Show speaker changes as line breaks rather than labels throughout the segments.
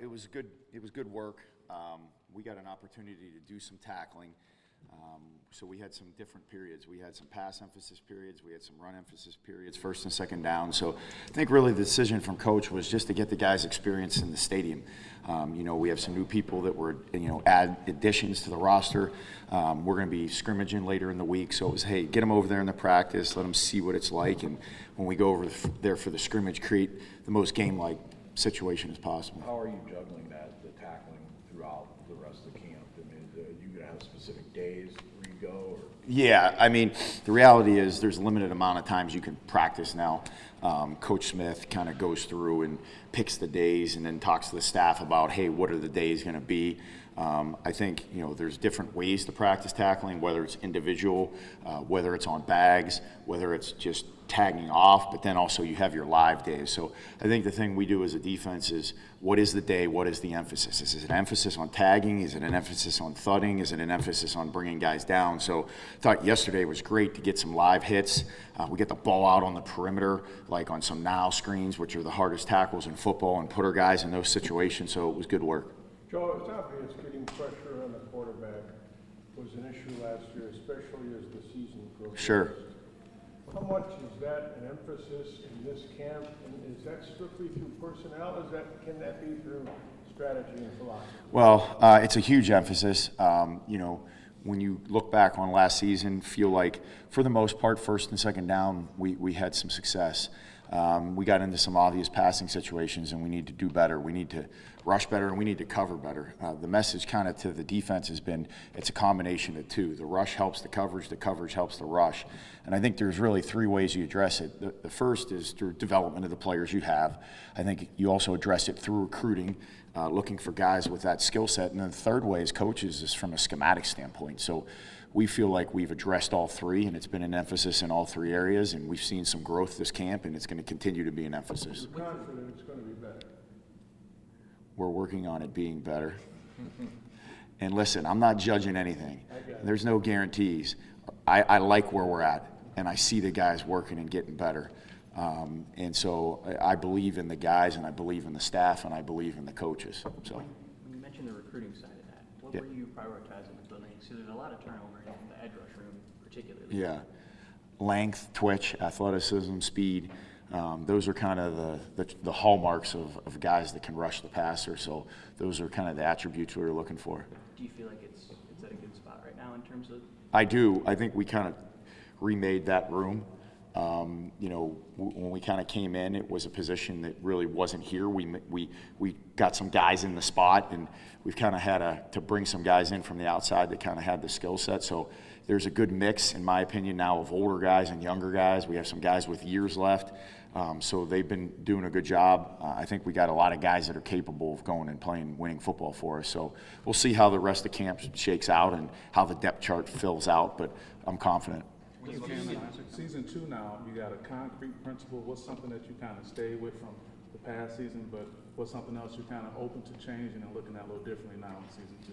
It was good. It was good work. We got an opportunity to do some tackling. So we had some different periods. We had some pass emphasis periods. We had some run emphasis periods, first and second down. So I think really the decision from coach was just to get the guys experience in the stadium. We have some new people that were, add additions to the roster. We're going to be scrimmaging later in the week. So it was, hey, get them over there in the practice, let them see what it's like. And when we go over there for the scrimmage, create the most game-like situation as possible.
How are you juggling the tackling throughout the rest of the camp? I mean, you going to have specific days where you go? Or?
Yeah, I mean, the reality is there's a limited amount of times you can practice now. Coach Smith kind of goes through and picks the days and then talks to the staff about, hey, what are the days going to be? I think, there's different ways to practice tackling, whether it's individual, whether it's on bags, whether it's just tagging off, but then also you have your live days. So I think the thing we do as a defense is, what is the day, what is the emphasis? Is it an emphasis on tagging? Is it an emphasis on thudding? Is it an emphasis on bringing guys down? So I thought yesterday was great to get some live hits. We get the ball out on the perimeter, like on some now screens, which are the hardest tackles in football, and put our guys in those situations, so it was good work.
Joe, it's obvious getting pressure on the quarterback was an issue last year, especially as the season progressed.
Sure.
How much is that an emphasis in this camp, and is that strictly through personnel? Can that be through strategy and philosophy?
Well, it's a huge emphasis. When you look back on last season, feel like for the most part, first and second down, we had some success. We got into some obvious passing situations, and we need to do better. We need to rush better, and we need to cover better. The message kind of to the defense has been it's a combination of two. The rush helps the coverage helps the rush. And I think there's really three ways you address it. The first is through development of the players you have. I think you also address it through recruiting, looking for guys with that skill set. And then the third way as coaches is from a schematic standpoint. So we feel like we've addressed all three, and it's been an emphasis in all three areas, and we've seen some growth this camp, and it's going to continue to be an emphasis.
You're confident it's going to be better?
We're working on it being better. And listen, I'm not judging anything. There's no guarantees. I like where we're at, and I see the guys working and getting better. And so I believe in the guys, and I believe in the staff, and I believe in the coaches. So.
When you mentioned the recruiting side of that, what were you prioritizing with building? So there's a lot of turnover in the edge rush room, particularly.
Yeah, length, twitch, athleticism, speed. Those are kind of the hallmarks of guys that can rush the passer. So those are kind of the attributes we were looking for.
Do you feel like it's at a good spot right now in terms of?
I do. I think we kind of remade that room. When we kind of came in, it was a position that really wasn't here. We got some guys in the spot, and we've kind of had to bring some guys in from the outside that kind of had the skill set. So there's a good mix, in my opinion, now of older guys and younger guys. We have some guys with years left, so they've been doing a good job. I think we got a lot of guys that are capable of going and playing winning football for us. So we'll see how the rest of camp shakes out and how the depth chart fills out, but I'm confident.
Season 2 now, you got a concrete principle. What's something that you kind of stayed with from the past season, but what's something else you're kind of open to changing and looking at a little differently now in season 2?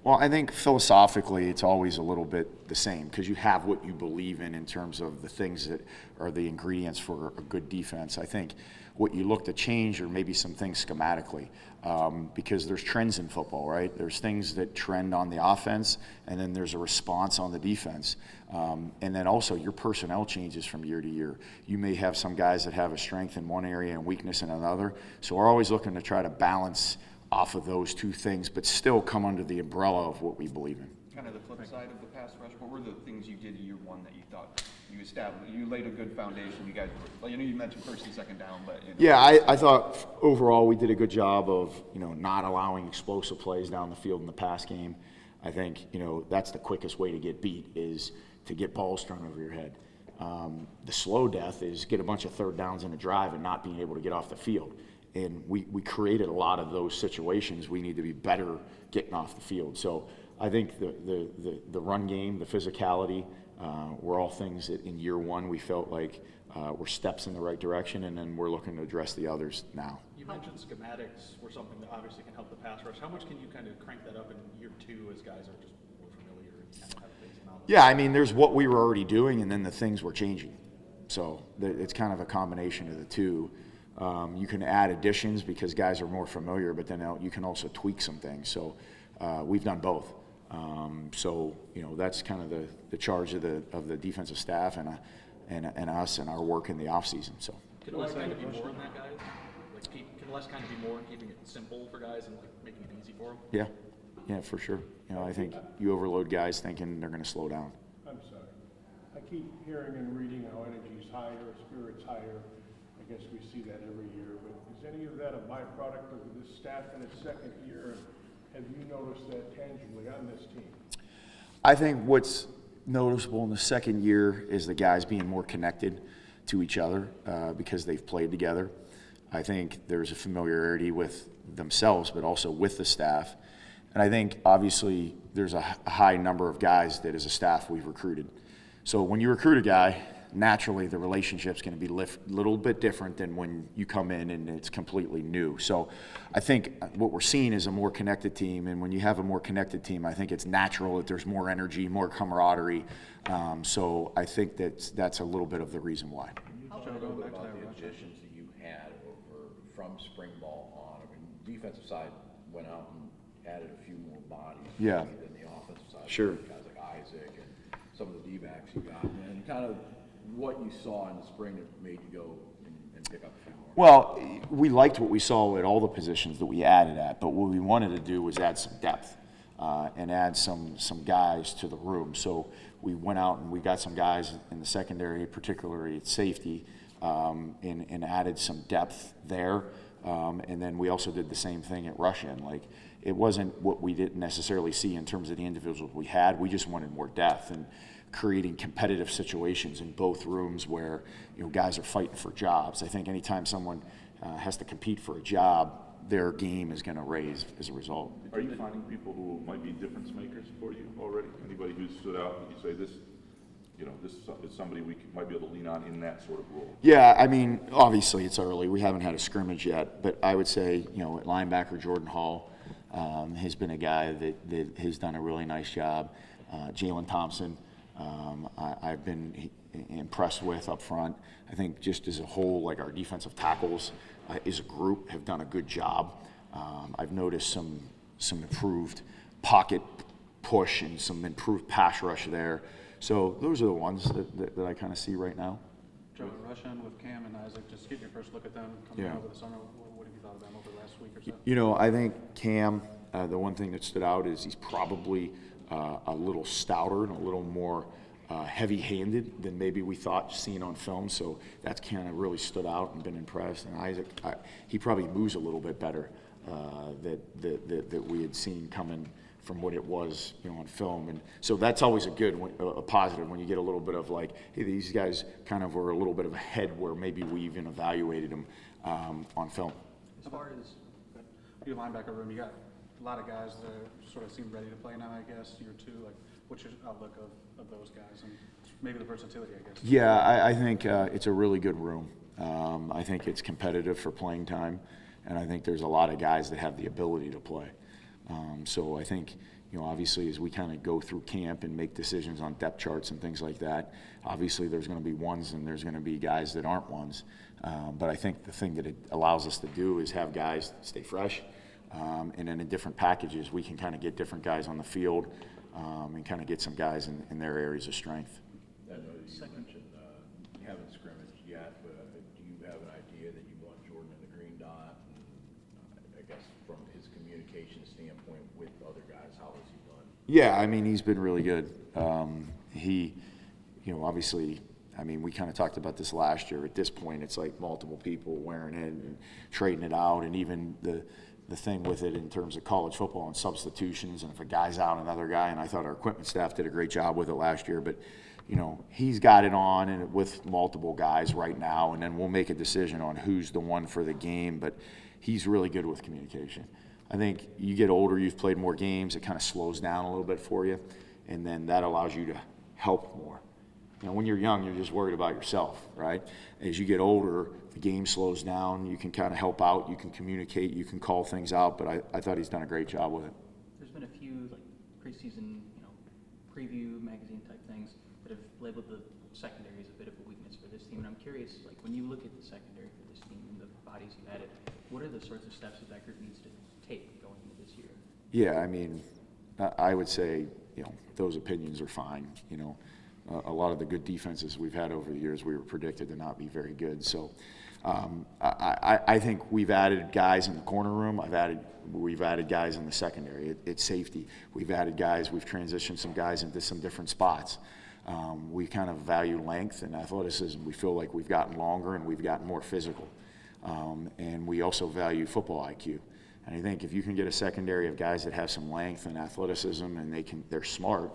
Well, I think philosophically it's always a little bit the same because you have what you believe in terms of the things that are the ingredients for a good defense. I think what you look to change are maybe some things schematically because there's trends in football, right? There's things that trend on the offense, and then there's a response on the defense. And then also your personnel changes from year to year. You may have some guys that have a strength in one area and weakness in another. So we're always looking to try to balance off of those two things, but still come under the umbrella of what we believe in.
Kind of the flip side of the pass rush, what were the things you did year one that you thought you established? You laid a good foundation. You guys, you mentioned first and second down, but
yeah, I thought overall we did a good job of not allowing explosive plays down the field in the pass game. I think that's the quickest way to get beat is to get balls thrown over your head. The slow death is get a bunch of third downs in a drive and not being able to get off the field. And we created a lot of those situations. We need to be better getting off the field. So I think the run game, the physicality, were all things that in year one we felt like were steps in the right direction, and then we're looking to address the others now.
You mentioned schematics were something that obviously can help the pass rush. How much can you kind of crank that up in year two as guys are just more familiar and kind of have things in?
Yeah, I mean, there's what we were already doing, and then the things were changing. So it's kind of a combination of the two. You can add additions because guys are more familiar, but then you can also tweak some things. So we've done both. So that's kind of the charge of the defensive staff and us and our work in the off season. So
Can less kind of be more in that, guys? Like, can less kind of be more in keeping it simple for guys and like making it easy for them?
Yeah, for sure. I think you overload guys thinking they're going to slow down.
I'm sorry. I keep hearing and reading how energy's higher, spirit's higher. I guess we see that every year, but is any of that a byproduct of this staff in its second year? Have you noticed that tangibly on this team?
I think what's noticeable in the second year is the guys being more connected to each other because they've played together. I think there's a familiarity with themselves, but also with the staff. And I think, obviously, there's a high number of guys that, as a staff, we've recruited. So when you recruit a guy, naturally the relationship's going to be a little bit different than when you come in and it's completely new. So I think what we're seeing is a more connected team, and when you have a more connected team, I think it's natural that there's more energy, more camaraderie. So I think that's a little bit of the reason why.
Can you talk a little bit about the additions that you had from spring ball on? I mean, defensive side went out and added a few more bodies than the offensive side.
Sure.
Guys like Isaac and some of the D-backs you got, and kind of what you saw in the spring that made you go and pick up a few more.
Well, we liked what we saw at all the positions that we added at, but what we wanted to do was add some depth and add some guys to the room. So we went out and we got some guys in the secondary, particularly at safety, and added some depth there. And then we also did the same thing at rush-in. Like, it wasn't what we didn't necessarily see in terms of the individuals we had. We just wanted more depth and creating competitive situations in both rooms where guys are fighting for jobs. I think anytime someone has to compete for a job, their game is going to raise as a result.
Are you finding people who might be difference makers for you already? Anybody who's stood out and you say this is somebody we might be able to lean on in that sort of role?
Yeah, I mean, obviously it's early. We haven't had a scrimmage yet, but I would say, at linebacker, Jordan Hall has been a guy that has done a really nice job. Jalen Thompson, I've been impressed with up front. I think just as a whole, like our defensive tackles as a group have done a good job. I've noticed some improved pocket push and some improved pass rush there. So those are the ones that I kind of see right now.
Joe, rush-in with Cam and Isaac, just get your first look at them coming over the summer. What have you thought of them over the last week or so?
I think Cam, the one thing that stood out is he's probably a little stouter and a little more heavy-handed than maybe we thought seeing on film. So that's kind of really stood out and been impressed. And Isaac, he probably moves a little bit better that we had seen coming from what it was, on film. And so that's always a positive when you get a little bit of like, hey, these guys kind of were a little bit of ahead where maybe we even evaluated them on film.
As far as
your linebacker room, you got a lot of guys that sort of seem ready to play now, I guess, year two. Like, what's your outlook of those guys and maybe the versatility, I guess?
Yeah, I think it's a really good room. I think it's competitive for playing time, and I think there's a lot of guys that have the ability to play. So I think, obviously as we kind of go through camp and make decisions on depth charts and things like that, obviously there's going to be ones and there's going to be guys that aren't ones. But I think the thing that it allows us to do is have guys stay fresh. And then in different packages, we can kind of get different guys on the field and kind of get some guys in their areas of strength.
I know you mentioned you haven't scrimmaged yet, but do you have an idea that you want Jordan in the green dot? And I guess from his communication standpoint with other guys, how has he done?
Yeah, I mean, he's been really good. He, obviously, I mean, we kind of talked about this last year. At this point, it's like multiple people wearing it and trading it out, and even the thing with it in terms of college football and substitutions, and if a guy's out, another guy, and I thought our equipment staff did a great job with it last year, but he's got it on and with multiple guys right now, and then we'll make a decision on who's the one for the game, but he's really good with communication. I think you get older, you've played more games, it kind of slows down a little bit for you, and then that allows you to help more. When you're young, you're just worried about yourself, right? As you get older, the game slows down, you can kind of help out, you can communicate, you can call things out, but I thought he's done a great job with it.
there's been a few like preseason, preview magazine type things that have labeled the secondary as a bit of a weakness for this team. And I'm curious, like when you look at the secondary for this team, the 5 bodies you added. What are the sorts of steps that group needs to take going into this year?
Yeah, I mean, I would say, those opinions are fine. A lot of the good defenses we've had over the years, we were predicted to not be very good. So I think we've added guys in the corner room. We've added guys in the secondary. It's safety. We've added guys. We've transitioned some guys into some different spots. We kind of value length and athleticism. We feel like we've gotten longer and we've gotten more physical. And we also value football IQ. And I think if you can get a secondary of guys that have some length and athleticism and they're smart,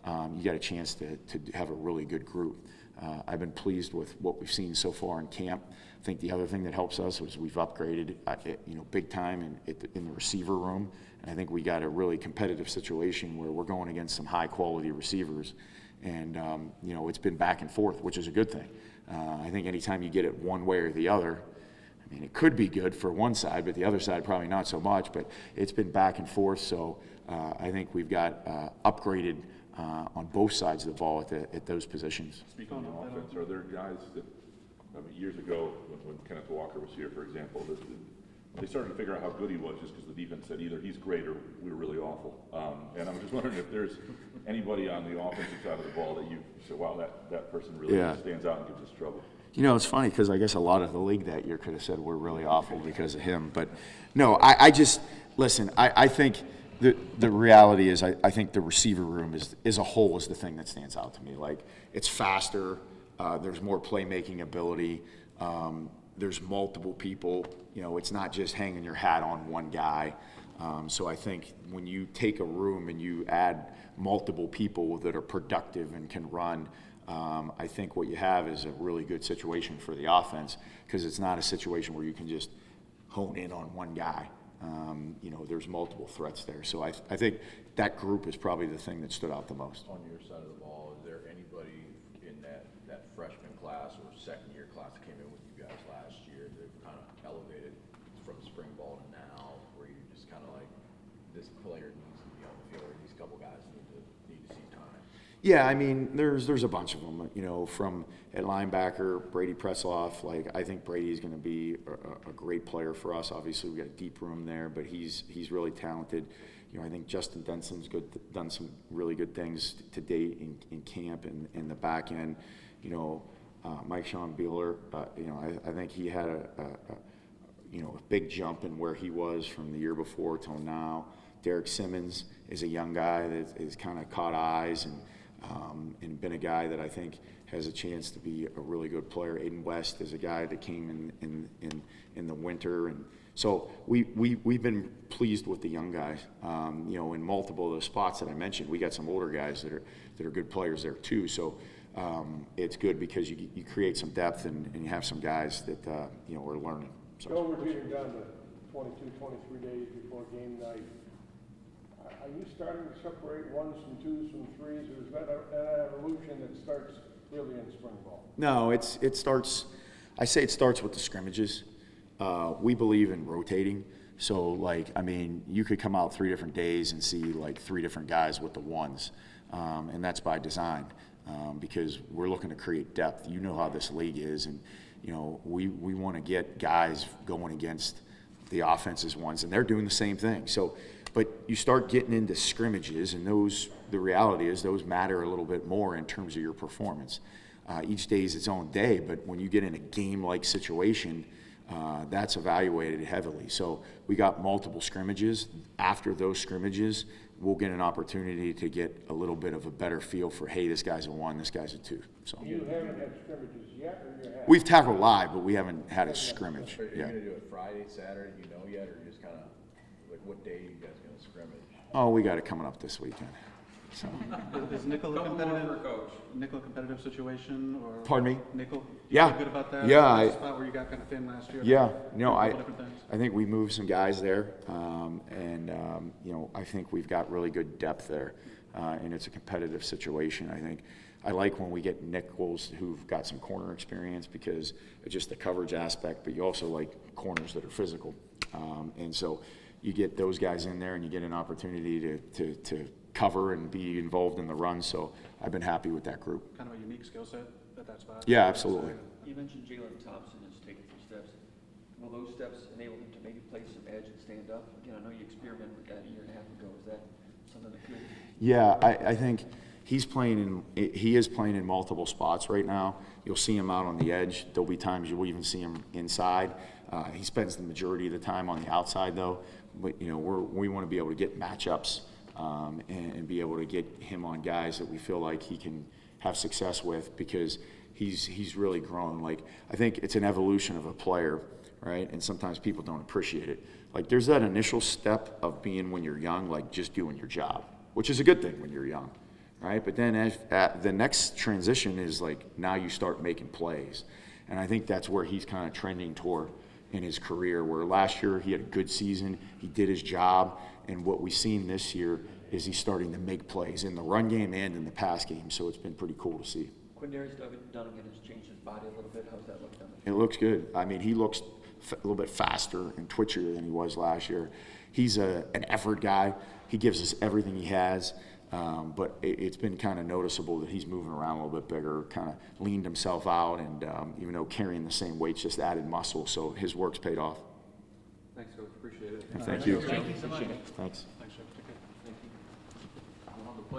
you got a chance to have a really good group. I've been pleased with what we've seen so far in camp. I think the other thing that helps us is we've upgraded, big time in the receiver room. And I think we got a really competitive situation where we're going against some high quality receivers. And, it's been back and forth, which is a good thing. I think anytime you get it one way or the other, I mean, it could be good for one side, but the other side probably not so much. But it's been back and forth, so I think we've got upgraded on both sides of the ball at those positions.
Speaking of offense, are there guys that, years ago when Kenneth Walker was here, for example, they started to figure out how good he was just because the defense said either he's great or we're really awful. And I'm just wondering if there's anybody on the offensive side of the ball that you said, wow, that person really stands out and gives us trouble.
It's funny because I guess a lot of the league that year could have said we're really awful because of him. But no, I just, listen, I think the reality is I think the receiver room is a whole is the thing that stands out to me. Like, it's faster, there's more playmaking ability, there's multiple people. It's not just hanging your hat on one guy. So I think when you take a room and you add multiple people that are productive and can run, I think what you have is a really good situation for the offense because it's not a situation where you can just hone in on one guy. There's multiple threats there. So I think that group is probably the thing that stood out the most.
On your side of the ball, is there anybody in that freshman class or second year class that came in with you guys last year that kind of elevated from spring ball to now, where you just kind of like, this player needs to be on the field, or these couple guys need to see time?
Yeah, I mean, there's a bunch of them. From at linebacker, Brady Presloff. Like, I think Brady's going to be a great player for us. Obviously, we got a deep room there, but he's really talented. I think Justin Denson's done some really good things to date in camp and in the back end. Mike Sean Beeler. I think he had a big jump in where he was from the year before till now. Derek Simmons is a young guy that has kind of caught eyes and been a guy that I think has a chance to be a really good player. Aiden West is a guy that came in the winter, and so we've been pleased with the young guys. In multiple of those spots that I mentioned, we got some older guys that are good players there too. So it's good because you create some depth and you have some guys that are learning. So.
Joe, we're getting down to 22, 23 days before game night. Are you starting to separate ones from twos from threes, or is that an evolution that starts really in spring ball?
No, it starts. I say it starts with the scrimmages. We believe in rotating. So, you could come out 3 different days and see 3 different guys with the ones, and that's by design because we're looking to create depth. You know how this league is, and we want to get guys going against the offense's ones, and they're doing the same thing. So. But you start getting into scrimmages, and the reality is those matter a little bit more in terms of your performance. Each day is its own day, but when you get in a game-like situation, that's evaluated heavily. So we got multiple scrimmages. After those scrimmages, we'll get an opportunity to get a little bit of a better feel for, hey, this guy's a 1, this guy's a 2. So
you haven't had scrimmages yet, or you have?
We've tackled live, but we haven't had a scrimmage.
Are you
Yeah.
going to do it Friday, Saturday? Do you know yet, or just kind of what day are you guys going to scrimmage?
Oh, we got it coming up this weekend. So.
Is nickel a competitive situation, or?
Pardon me?
Nickel?
Yeah.
You feel good about that?
Yeah.
That's a spot where you got kind of thin last year.
Yeah.
Different things.
I think we moved some guys there, and I think we've got really good depth there, and it's a competitive situation. I think I like when we get nickels who've got some corner experience because it's just the coverage aspect, but you also like corners that are physical, and so you get those guys in there and you get an opportunity to cover and be involved in the run. So I've been happy with that group.
Kind of a unique skill set at that spot.
Yeah, absolutely.
You mentioned Jalen Thompson has taken some steps. will those steps enable him to maybe play some edge and stand up? Again, I know you experimented with that a year and a half ago. Is that something that could?
Yeah, I think he is playing in multiple spots right now. You'll see him out on the edge. There'll be times you'll even see him inside. He spends the majority of the time on the outside, though. But we want to be able to get matchups and be able to get him on guys that we feel like he can have success with, because he's really grown. Like, I think it's an evolution of a player, right? And sometimes people don't appreciate it. Like, there's that initial step of being when you're young, like just doing your job, which is a good thing when you're young, right? But then the next transition is like, now you start making plays. And I think that's where he's kind of trending toward in his career, where last year he had a good season, he did his job, and what we've seen this year is he's starting to make plays in the run game and in the pass game, so it's been pretty cool to see.
Quindarius Dunnigan has changed his body a little bit. How's that look down
It looks good. I mean, he looks a little bit faster and twitchier than he was last year. He's an effort guy. He gives us everything he has, but it's been kind of noticeable that he's moving around a little bit bigger, kind of leaned himself out, and even though carrying the same weights, just added muscle, so his work's paid off.
Thanks, Coach. Appreciate it.
And thank you.
Thank you so much.
Thanks.
Thanks, Jeff. Take care.